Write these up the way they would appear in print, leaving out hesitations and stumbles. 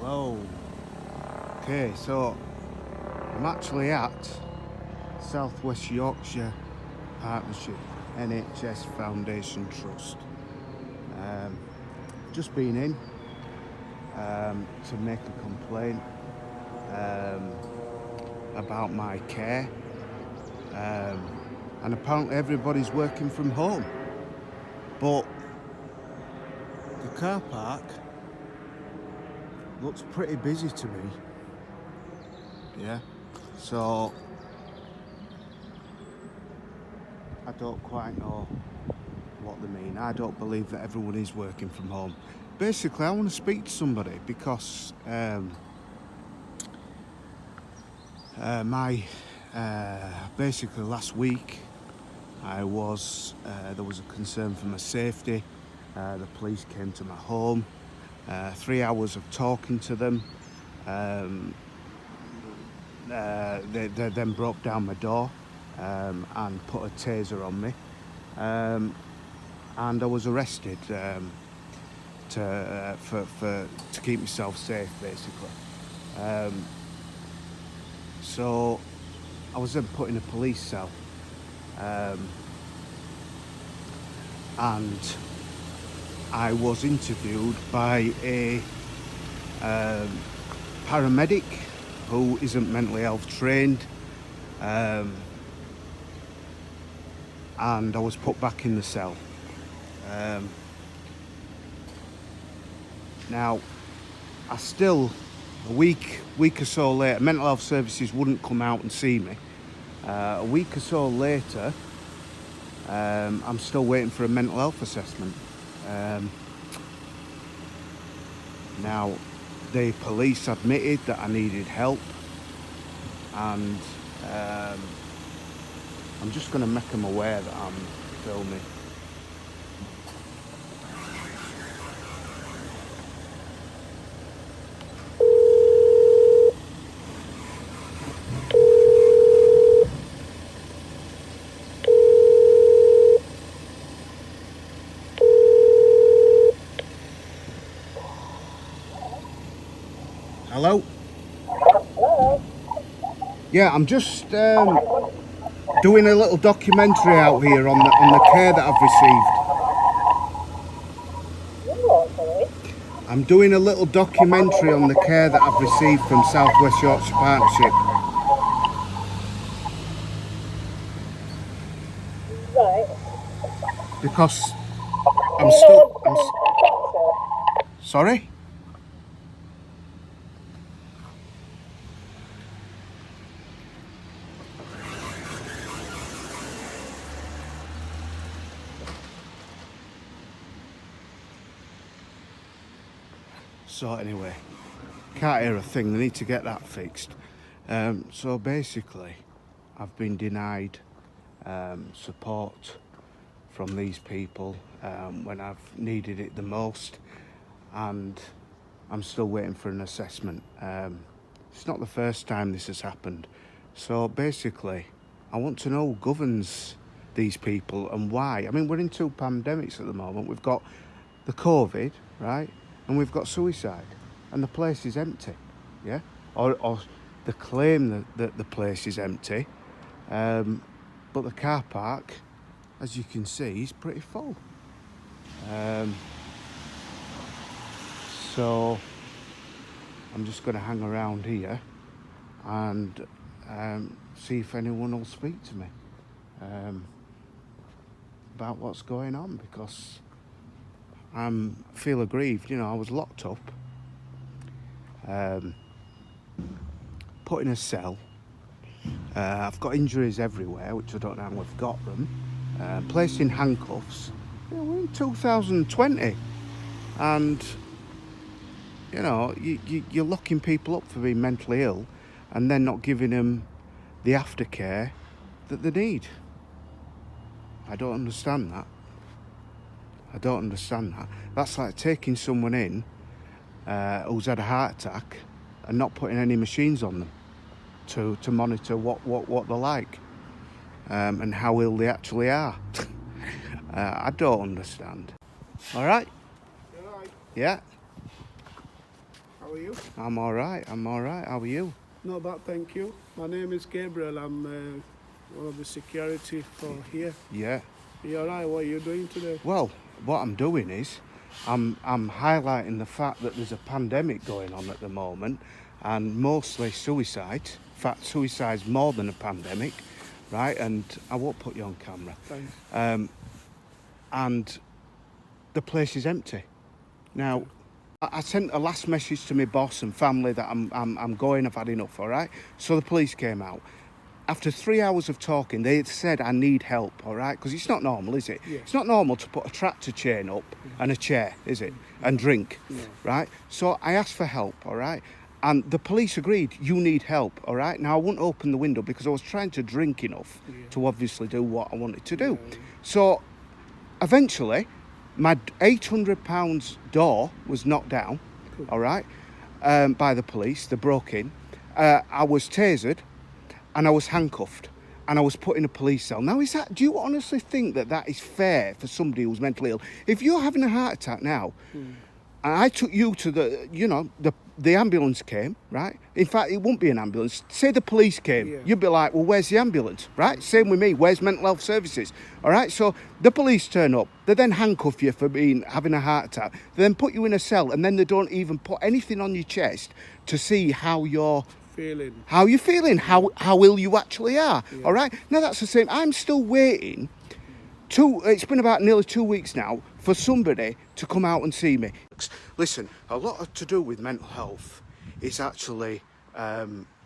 Whoa. Okay, so I'm actually at South West Yorkshire Partnership NHS Foundation Trust. Just been in to make a complaint about my care, and apparently everybody's working from home, but the car park looks pretty busy to me. Yeah, so I don't quite know what they mean. I don't believe that everyone is working from home. Basically, I want to speak to somebody because basically last week there was a concern for my safety. The police came to my home. 3 hours of talking to them. They then broke down my door and put a taser on me. And I was arrested to keep myself safe, basically. So I was then put in a police cell, and I was interviewed by a paramedic who isn't mentally health trained, and I was put back in the cell. Now, I still, a week or so later, mental health services wouldn't come out and see me. A week or so later, I'm still waiting for a mental health assessment. Now, the police admitted that I needed help, and I'm just going to make them aware that I'm filming. Hello? Hello. Yeah, I'm just doing a little documentary out here on the care that I've received. You what, sorry? I'm doing a little documentary on the care that I've received from South West Yorkshire Partnership. Right. Because Do you know what sir? Sorry? So anyway, can't hear a thing. They need to get that fixed. So basically, I've been denied support from these people when I've needed it the most, and I'm still waiting for an assessment. It's not the first time this has happened. So basically, I want to know who governs these people and why. I mean, we're in two pandemics at the moment. We've got the COVID, right? And we've got suicide. And the place is empty, yeah? Or the claim that the place is empty. But the car park, as you can see, is pretty full. So I'm just going to hang around here and see if anyone will speak to me about what's going on, because I feel aggrieved. You know, I was locked up, put in a cell. I've got injuries everywhere, which I don't know how I've got them. Placed in handcuffs. You know, we're in 2020, and you know, you're locking people up for being mentally ill, and then not giving them the aftercare that they need. I don't understand that. That's like taking someone in who's had a heart attack and not putting any machines on them to monitor what they're like and how ill they actually are. I don't understand. All right? Alright. Yeah. How are you? I'm all right. How are you? Not bad, thank you. My name is Gabriel. I'm one of the security for here. Yeah. You alright? What are you doing today? Well, what I'm doing is I'm highlighting the fact that there's a pandemic going on at the moment, and mostly suicide. In fact, suicide's more than a pandemic, right? And I won't put you on camera. Thanks. And the place is empty. Now, I sent a last message to my boss and family that I'm going, I've had enough, all right? So the police came out. After 3 hours of talking, they had said, I need help, all right? Because it's not normal, is it? Yeah. It's not normal to put a tractor chain up and a chair, is it? And drink, right? So I asked for help, all right? And the police agreed, you need help, all right? Now, I wouldn't open the window because I was trying to drink enough to obviously do what I wanted to do. So eventually, my £800 door was knocked down, all right, by the police. They broke in. I was tasered and I was handcuffed and I was put in a police cell. Now, do you honestly think that that is fair for somebody who's mentally ill? If you're having a heart attack now, and I took you to the ambulance came, right? In fact, it wouldn't be an ambulance. Say the police came, you'd be like, well, where's the ambulance, right? Same with me, where's mental health services, all right? So the police turn up, they then handcuff you for having a heart attack, they then put you in a cell, and then they don't even put anything on your chest to see how you're feeling, how ill you actually are, all right? Now, that's the same. I'm still waiting. It's been about nearly 2 weeks now for somebody to come out and see me. Listen, a lot to do with mental health is actually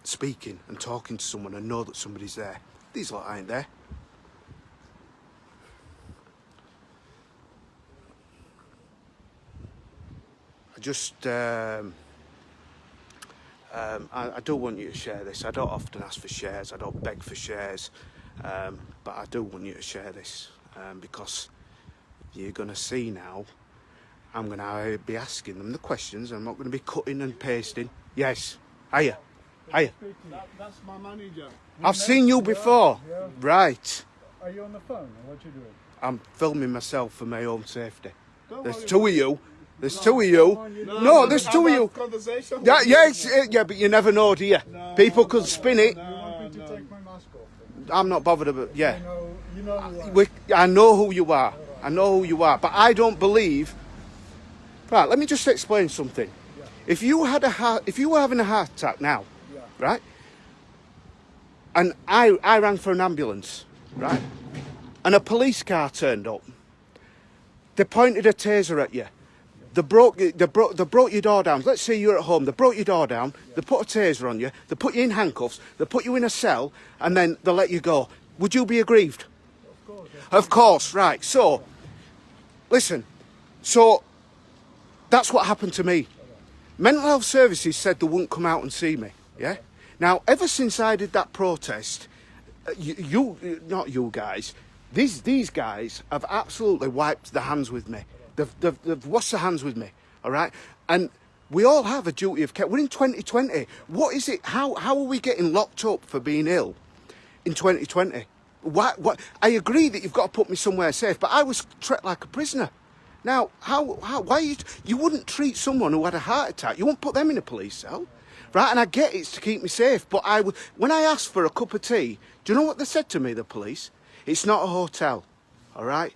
speaking and talking to someone and know that somebody's there. These lot ain't there. I do want you to share this. I don't often ask for shares. I don't beg for shares. But I do want you to share this because you're going to see now. I'm going to be asking them the questions. I'm not going to be cutting and pasting. Yes. Hiya. That's my manager. I've seen you before. Yeah. Right. Are you on the phone or what you doing? I'm filming myself for my own safety. There's worry. two of you. There's two of you. No, there's two of you. Conversation. Yeah, but you never know, do you? People could spin it. You want me to take my mask off? I'm not bothered about. Yeah. You know who I am. I know who you are. I know who you are. But I don't believe. Right. Let me just explain something. Yeah. If you were having a heart attack now, right? And I rang for an ambulance, right? And a police car turned up. They pointed a taser at you. They broke your door down. Let's say you're at home. They broke your door down. They put a taser on you. They put you in handcuffs. They put you in a cell, and then they let you go. Would you be aggrieved? Of course. Of course, right. So, listen. So, that's what happened to me. Mental health services said they wouldn't come out and see me. Yeah. Now, ever since I did that protest, not you guys, these guys have absolutely wiped their hands with me. They've washed their hands with me, all right? And we all have a duty of care. We're in 2020. What is it? How are we getting locked up for being ill in 2020? What? I agree that you've got to put me somewhere safe, but I was treated like a prisoner. Now, why you wouldn't treat someone who had a heart attack, you wouldn't put them in a police cell, right? And I get it's to keep me safe, but when I asked for a cup of tea, do you know what they said to me, the police? It's not a hotel, all right?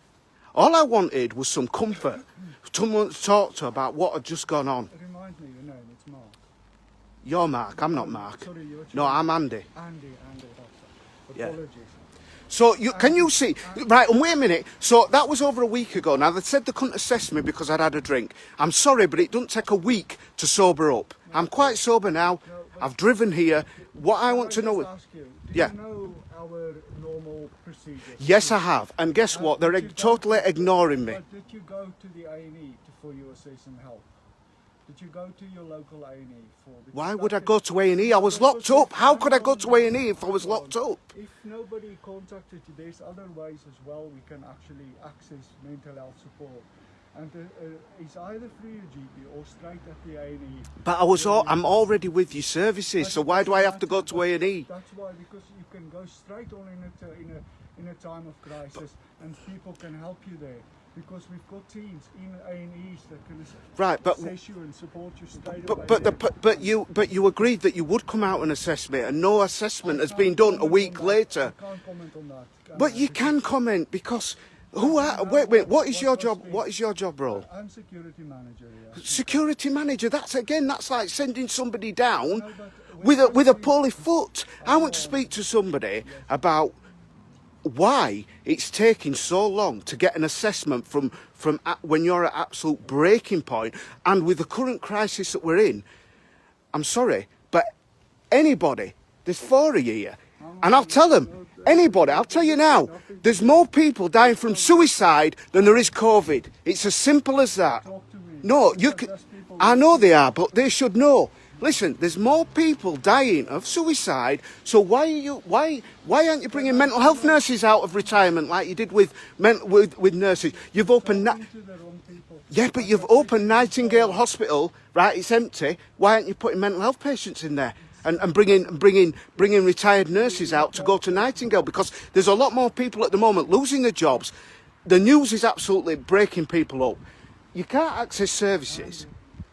All I wanted was some comfort, someone to talk to about what had just gone on. It reminds me of your name, it's Mark. You're Mark, I'm not Mark. Sorry, No, I'm Andy. Andy, that's Yeah. apologies. So can you see, right, and wait a minute, so that was over a week ago. Now, they said they couldn't assess me because I'd had a drink. I'm sorry, but it doesn't take a week to sober up. I'm quite sober now. I've driven here. What I want to know is... Ask you, do Yeah. you know our normal procedures? Yes, I have. And guess what? They're totally ignoring me. But did you go to the A&E for your assess and help? Did you go to your local A&E for... Why would I go to A&E? I was locked up. How could I go to A&E if I was locked up? If nobody contacted you, there's other ways as well we can actually access mental health support. And it's either through your GP or straight at the A&E. But I'm already with your services, so why do I have to go to A&E? That's why, because you can go straight on in a time of crisis, and people can help you there. Because we've got teams in A&Es that can Right, but assess you and support you straight away. but you agreed that you would come out and assess me, and no assessment has been done a week later. I can't comment on that. But you can comment because wait, what is your job? What is your job role? I'm security manager, yeah. Security manager. That's like sending somebody down No, but with a poorly foot. I want to speak to somebody about why it's taking so long to get an assessment from when you're at absolute breaking point, and with the current crisis that we're in. I'm sorry, but anybody, there's 4 of you here, and I'll tell them, anybody, I'll tell you now, there's more people dying from suicide than there is COVID. It's as simple as that. Talk to me. No, you can. I know they are, but they should know. Listen, there's more people dying of suicide. So why aren't you bringing mental health nurses out of retirement like you did with nurses? You've opened Talking to the wrong people. yeah, but you've opened Nightingale Hospital, right? It's empty. Why aren't you putting mental health patients in there and bringing retired nurses out to go to Nightingale? Because there's a lot more people at the moment losing their jobs. The news is absolutely breaking people up. You can't access services.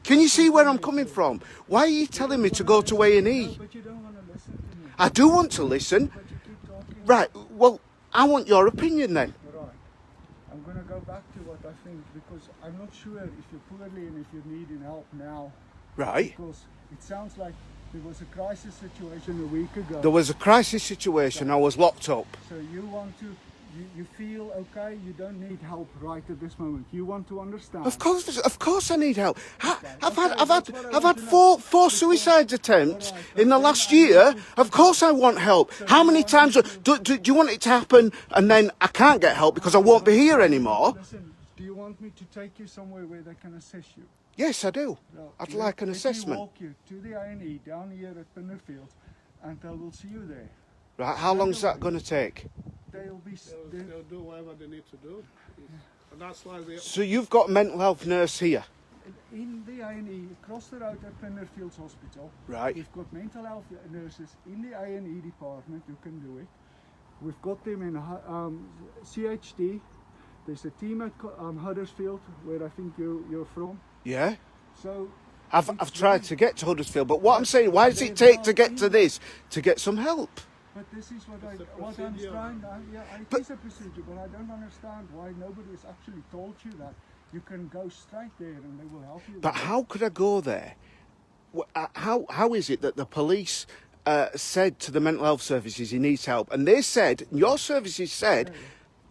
Can you see where I'm coming from? Why are you telling me to go to A&E? No, but you don't want to listen to me. I do want to listen. But you keep talking. Right, well, I want your opinion then. Right. I'm going to go back to what I think, because I'm not sure if you're poorly and if you're needing help now. Right. Because it sounds like there was a crisis situation a week ago. There was a crisis situation. I was locked up. So you want to, you feel okay, you don't need help right at this moment. You want to understand. Of course, I need help. I've had that's what I four want to know. suicide attempts Alright, in the okay, last I year. want to- Of course, I want help. How many times do you want it to happen, and then I can't get help because I won't be here anymore? Listen, do you want me to take you somewhere where they can assess you? Yes, I do. No, I'd let- like an let me assessment. walk you to the A&E down here at Pinnerfield, and they will see you there. Right? How long's that going to take? They'll be. They'll do whatever they need to do. And that's why we. So you've got a mental health nurse here, In the A&E, across the road at Pennerfields Hospital, right? we've got mental health nurses in the A&E department who can do it. We've got them in CHD. There's a team at Huddersfield, where I think you're from. Yeah. So I've tried to get to Huddersfield, but what I'm saying, why does it take to get to this to get some help? But this is what It's a I'm procedure. trying. It is a procedure, but I don't understand why nobody has actually told you that you can go straight there and they will help you. But how could I go there? How is it that the police said to the mental health services he needs help, and they said, your services said,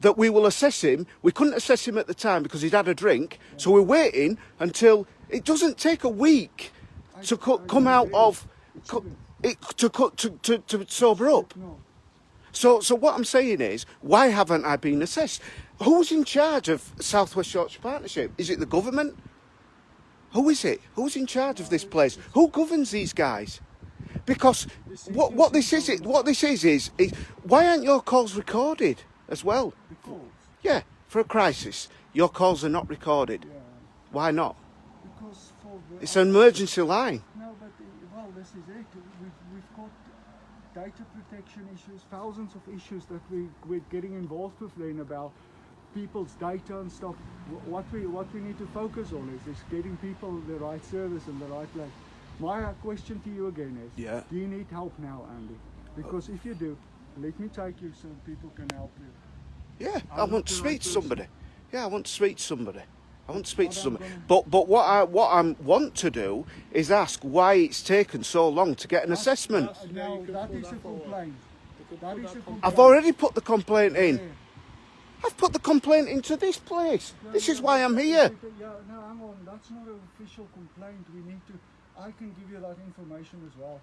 that we will assess him. We couldn't assess him at the time because he'd had a drink, so we're waiting until it doesn't take a week to come out of to sober up. No. So what I'm saying is, why haven't I been assessed? Who's in charge of South West Yorkshire Partnership? Is it the government? Who is it? Who's in charge of this place? Who governs these guys? Because what this is why aren't your calls recorded as well? The calls. Yeah, for a crisis, your calls are not recorded. Yeah. Why not? Because for the, It's an emergency line. No, but well, this is it. We've got data protection issues, thousands of issues that we're getting involved with then about people's data and stuff. What we need to focus on is getting people the right service in the right place. My question to you again is, Yeah. do you need help now, Andy? Because if you do, let me take you so people can help you. Yeah, I'm I want not to the speak right to person. somebody. Yeah, I want to speak to somebody. I want to speak to Well, somebody. I'm But what I want to do is ask why it's taken so long to get an assessment. Yeah, Now you can that put is a that forward. complaint. You can That put is a that complaint. I've already put the complaint in. Yeah. I've put the complaint into this place. This is why I'm here. Yeah, no, hang on. That's not an official complaint. We need to. I can give you that information as well,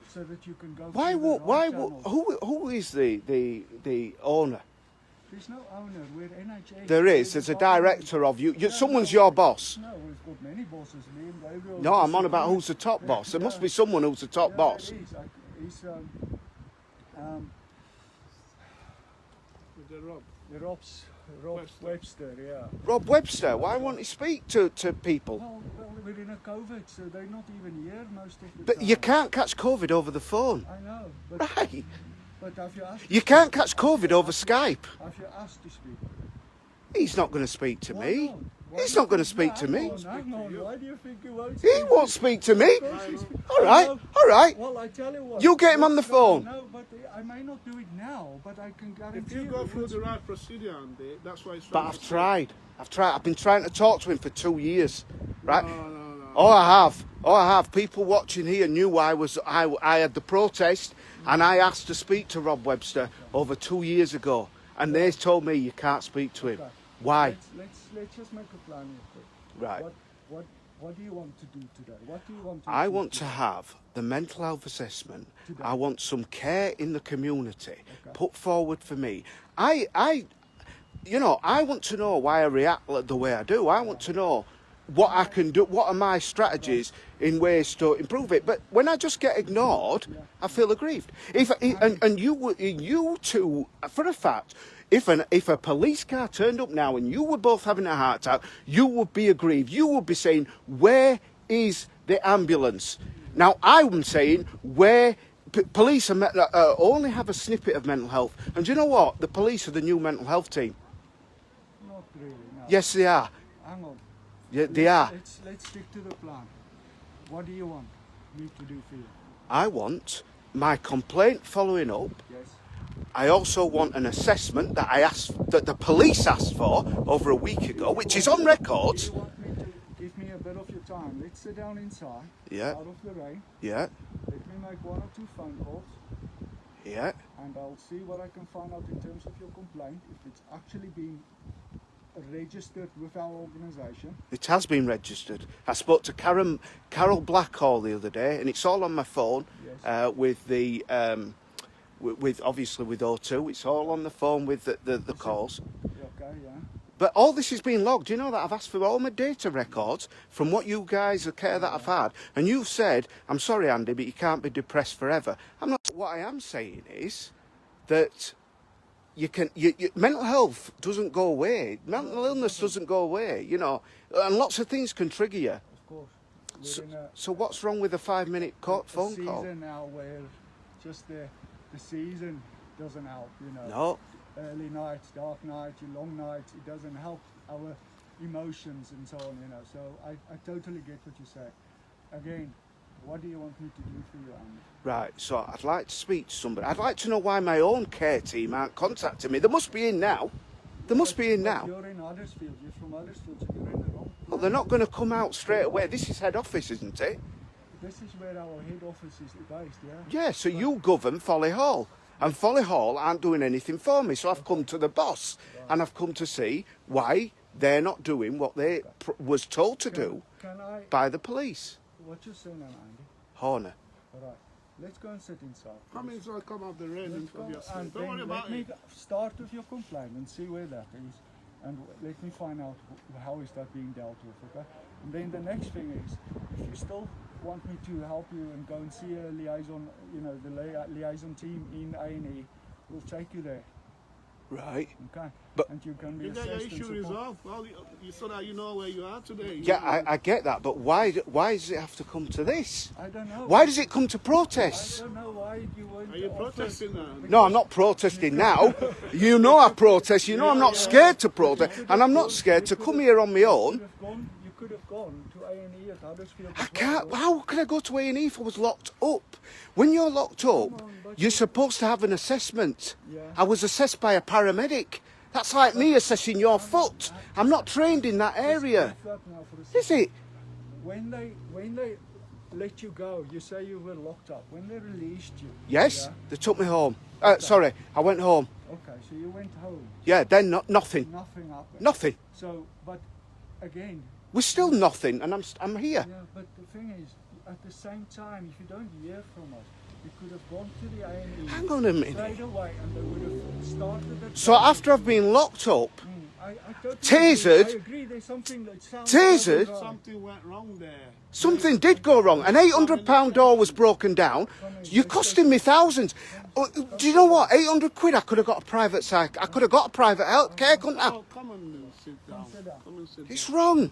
so that you can go. Why? through the right Why? channels. Who is the owner? There's no owner. We're NHS. There is. There's a director of you. Someone's your boss. No, we've got many bosses. Me and Gabriel. No, I'm on about who's the top boss. There must be someone who's the top boss. It is. He's With the rob. Rob Webster. Yeah. Rob Webster. Why won't he speak to people? Well, we're in a COVID, so they're not even here most of the But time. you can't catch COVID over the phone. I know, but Right. but have you asked? You can't catch COVID over Skype. Have you asked to speak? He's not going to speak to Why me. not? Why He's do you not going to think- speak to me. Hang on. Why do you think he won't He speak? won't speak to me. Of course he's- All right, No. all right. Well, I tell you what. You get him on the phone. No, but I may not do it now, but I can guarantee If you go through the right procedure, Andy, that's why it's. But I've tried. I've been trying to talk to him for 2 years, right? No. Oh, I have. People watching here knew I had the protest, and I asked to speak to Rob Webster over 2 years ago, and they told me you can't speak to him. Okay. Why? Let's just make a plan real quick. Right. What do you want to do today? What do you want to I do want to today? have the mental health assessment. Today. I want some care in the community Okay. put forward for me. I want to know why I react the way I do. I want to know what I can do. What are my strategies in ways to improve it? But when I just get ignored, I feel aggrieved. And you two, for a fact, if a police car turned up now and you were both having a heart attack, you would be aggrieved. You would be saying, "Where is the ambulance?" Now I'm saying, "Where?" Police only have a snippet of mental health, and do you know what? The police are the new mental health team. Not really. No. Yes, they are. Hang on. Yeah, they are. Let's stick to the plan. What do you want me to do for you? I want my complaint following up. Yes. I also want an assessment that the police asked for over a week ago, which is on record. Do you want me to give me a bit of your time? Let's sit down inside. Yeah. Out of the rain. Yeah, Let me make 1 or 2 phone calls, yeah. and I'll see what I can find out in terms of your complaint. If it's actually been registered with our organisation. It has been registered. I spoke to Carol Blackhall the other day, and it's all on my phone. Yes. With the with obviously with O2, it's all on the phone with the calls. Okay. Yeah. But all this is being logged. You know that I've asked for all my data records from what you guys, the care that I've had, and you've said, "I'm sorry, Andy, but you can't be depressed forever." I'm not. What I am saying is that you can. Mental health doesn't go away. Mental illness doesn't go away. You know, and lots of things can trigger you. Of course. We're in a So what's wrong with a 5-minute phone call? season now where just the season doesn't help. You know. No. Early nights, dark nights, long nights. It doesn't help our emotions and so on. You know. So I totally get what you say. Again, what do you want me to do for you, Andy? Right, so I'd like to speak to somebody. I'd like to know why my own care team aren't contacting me. They must be in now. They must be in But now. You're in Huddersfield. You're from Huddersfield, so you're in the wrong. Well, they're not going to come out straight away. This is head office, isn't it? This is where our head office is based. Yeah. Yeah, so you govern Folly Hall. And Folly Hall aren't doing anything for me. So I've come to the boss and I've come to see why they're not doing what they was told to do Can I? by the police. What's your surname, Andy? Horner. All right. Let's go and sit inside. Come inside, come out the rain Let's and go of your sleep. and Don't worry then about let me it. start with your complaint and see where that is, and let me find out how is that being dealt with. Okay. And then the next thing is, if you still want me to help you and go and see a liaison, you know, the liaison team in A&E, we'll take you there. Right. Okay. But- and you can be You get your assessed and issue support. resolved. Well, so that you know where you are today. Yeah, I get that. But why does it have to come to this? I don't know. Why does it come to I protests? don't know why you weren't. Are you offered- protesting now? No, I'm not protesting now. You know I protest. You know I'm not scared to protest. And I'm not scared to come here on my own. You could have gone to A&E at Huddersfield. I as can't. well. How can I go to A&E if I was locked up? When you're locked up, you're supposed to have an assessment. Yeah. I was assessed by a paramedic. That's like me assessing your foot. I'm not trained in that area. Stop now for a Is second. it? When they let you go, you say you were locked up. When they released you. Yes. Yeah? They took me home. Sorry, I went home. Okay, so you went home. Yeah. Then nothing. Nothing happened. Nothing. So, but again, We're still nothing, and I'm here. yeah. But the thing is, at the same time, if you don't hear from us, you could have gone to the A&E Hang on a minute. straight away, and they would have started. The So after I've been locked up, I totally Tasered? agree. I agree. There's something that sounds. Tasered? right. Something went wrong there. something did go wrong. An £800 door was broken down. You're costing me thousands. Oh, do you know what? 800 quid. I could have got a private psych. I could have got a private health care, couldn't I? Oh, come and sit down. sit down. Come and sit It's down. wrong.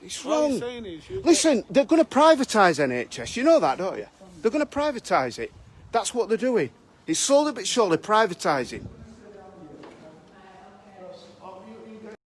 It's What I'm wrong. saying is, you Listen, they're going to privatise NHS. You know that, don't you? They're going to privatise it. That's what they're doing. It's slowly but surely privatising.